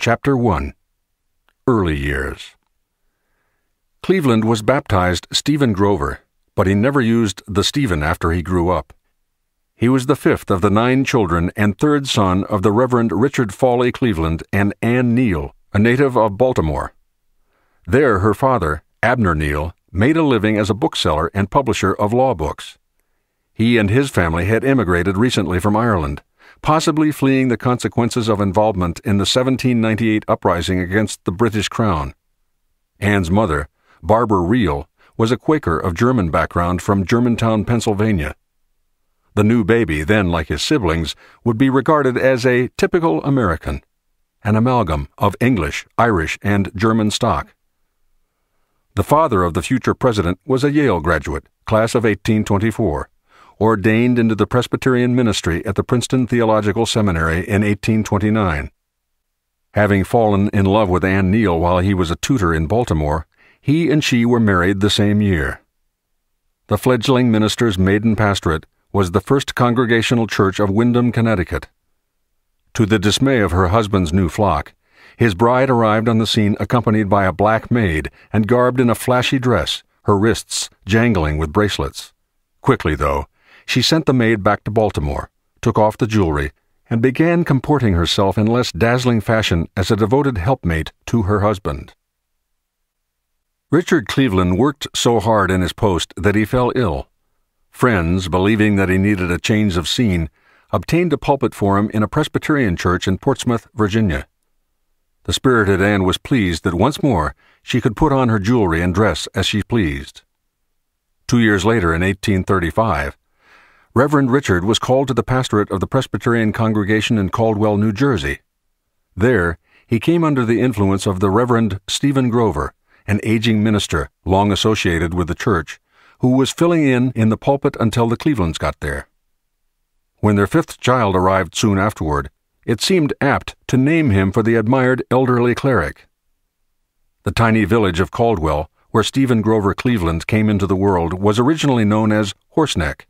Chapter 1. Early Years. Cleveland was baptized Stephen Grover, but he never used the Stephen after he grew up. He was the fifth of the 9 children and third son of the Reverend Richard Fawley Cleveland and Ann Neal, a native of Baltimore. There her father, Abner Neal, made a living as a bookseller and publisher of law books. He and his family had immigrated recently from Ireland, possibly fleeing the consequences of involvement in the 1798 uprising against the British Crown. Ann's mother, Barbara Reel, was a Quaker of German background from Germantown, Pennsylvania. The new baby, then like his siblings, would be regarded as a typical American, an amalgam of English, Irish, and German stock. The father of the future president was a Yale graduate, class of 1824, ordained into the Presbyterian ministry at the Princeton Theological Seminary in 1829. Having fallen in love with Ann Neal while he was a tutor in Baltimore, he and she were married the same year. The fledgling minister's maiden pastorate was the First Congregational Church of Windham, Connecticut. To the dismay of her husband's new flock, his bride arrived on the scene accompanied by a black maid and garbed in a flashy dress, her wrists jangling with bracelets. Quickly, though, she sent the maid back to Baltimore, took off the jewelry, and began comporting herself in less dazzling fashion as a devoted helpmate to her husband. Richard Cleveland worked so hard in his post that he fell ill. Friends, believing that he needed a change of scene, obtained a pulpit for him in a Presbyterian church in Portsmouth, Virginia. The spirited Anne was pleased that once more she could put on her jewelry and dress as she pleased. 2 years later, in 1835, Reverend Richard was called to the pastorate of the Presbyterian congregation in Caldwell, New Jersey. There, he came under the influence of the Reverend Stephen Grover, an aging minister long associated with the church, who was filling in the pulpit until the Clevelands got there. When their 5th child arrived soon afterward, it seemed apt to name him for the admired elderly cleric. The tiny village of Caldwell, where Stephen Grover Cleveland came into the world, was originally known as Horseneck.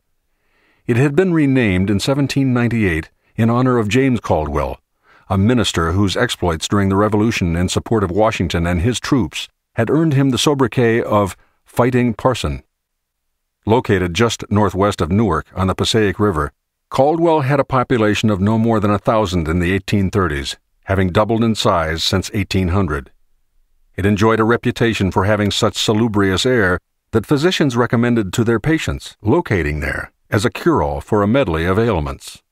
It had been renamed in 1798 in honor of James Caldwell, a minister whose exploits during the Revolution in support of Washington and his troops had earned him the sobriquet of Fighting Parson. Located just northwest of Newark on the Passaic River, Caldwell had a population of no more than 1,000 in the 1830s, having doubled in size since 1800. It enjoyed a reputation for having such salubrious air that physicians recommended to their patients locating there as a cure-all for a medley of ailments.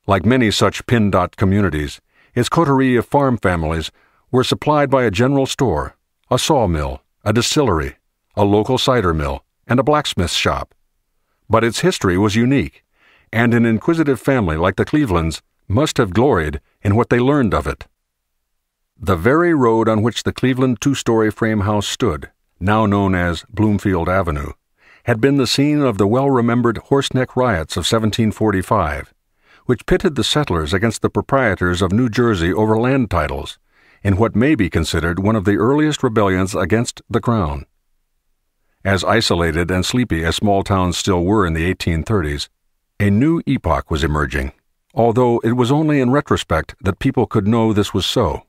Like many such pin-dot communities, its coterie of farm families were supplied by a general store, a sawmill, a distillery, a local cider mill, and a blacksmith's shop. But its history was unique, and an inquisitive family like the Clevelands must have gloried in what they learned of it. The very road on which the Cleveland 2-story frame house stood, now known as Bloomfield Avenue, had been the scene of the well-remembered Horseneck riots of 1745, which pitted the settlers against the proprietors of New Jersey over land titles, in what may be considered one of the earliest rebellions against the Crown. As isolated and sleepy as small towns still were in the 1830s, a new epoch was emerging, although it was only in retrospect that people could know this was so.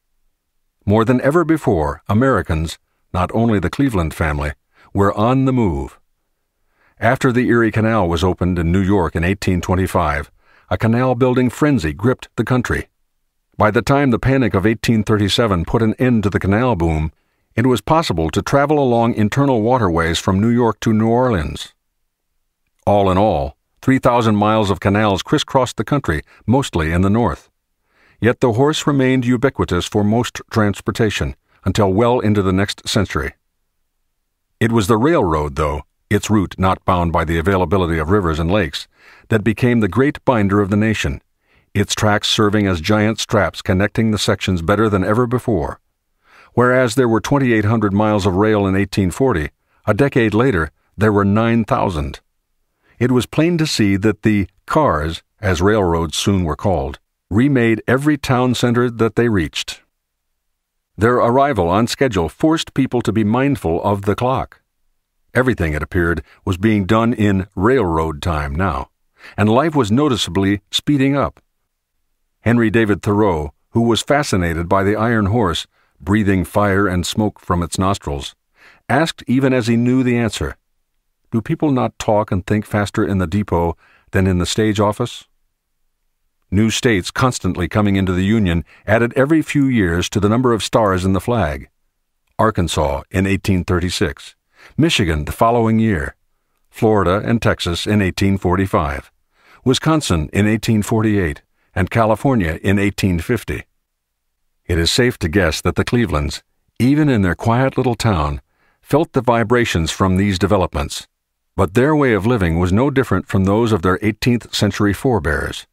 More than ever before, Americans, not only the Cleveland family, were on the move. After the Erie Canal was opened in New York in 1825, a canal-building frenzy gripped the country. By the time the Panic of 1837 put an end to the canal boom, it was possible to travel along internal waterways from New York to New Orleans. All in all, 3,000 miles of canals crisscrossed the country, mostly in the north. Yet the horse remained ubiquitous for most transportation until well into the next century. It was the railroad, though, its route not bound by the availability of rivers and lakes, that became the great binder of the nation, its tracks serving as giant straps connecting the sections better than ever before. Whereas there were 2,800 miles of rail in 1840, a decade later there were 9,000. It was plain to see that the cars, as railroads soon were called, remade every town center that they reached. Their arrival on schedule forced people to be mindful of the clock. Everything, it appeared, was being done in railroad time now, and life was noticeably speeding up. Henry David Thoreau, who was fascinated by the iron horse, breathing fire and smoke from its nostrils, asked even as he knew the answer, "Do people not talk and think faster in the depot than in the stage office?" New states constantly coming into the Union added every few years to the number of stars in the flag. Arkansas in 1836, Michigan the following year, Florida and Texas in 1845, Wisconsin in 1848, and California in 1850. It is safe to guess that the Clevelands, even in their quiet little town, felt the vibrations from these developments, but their way of living was no different from those of their 18th-century forebears.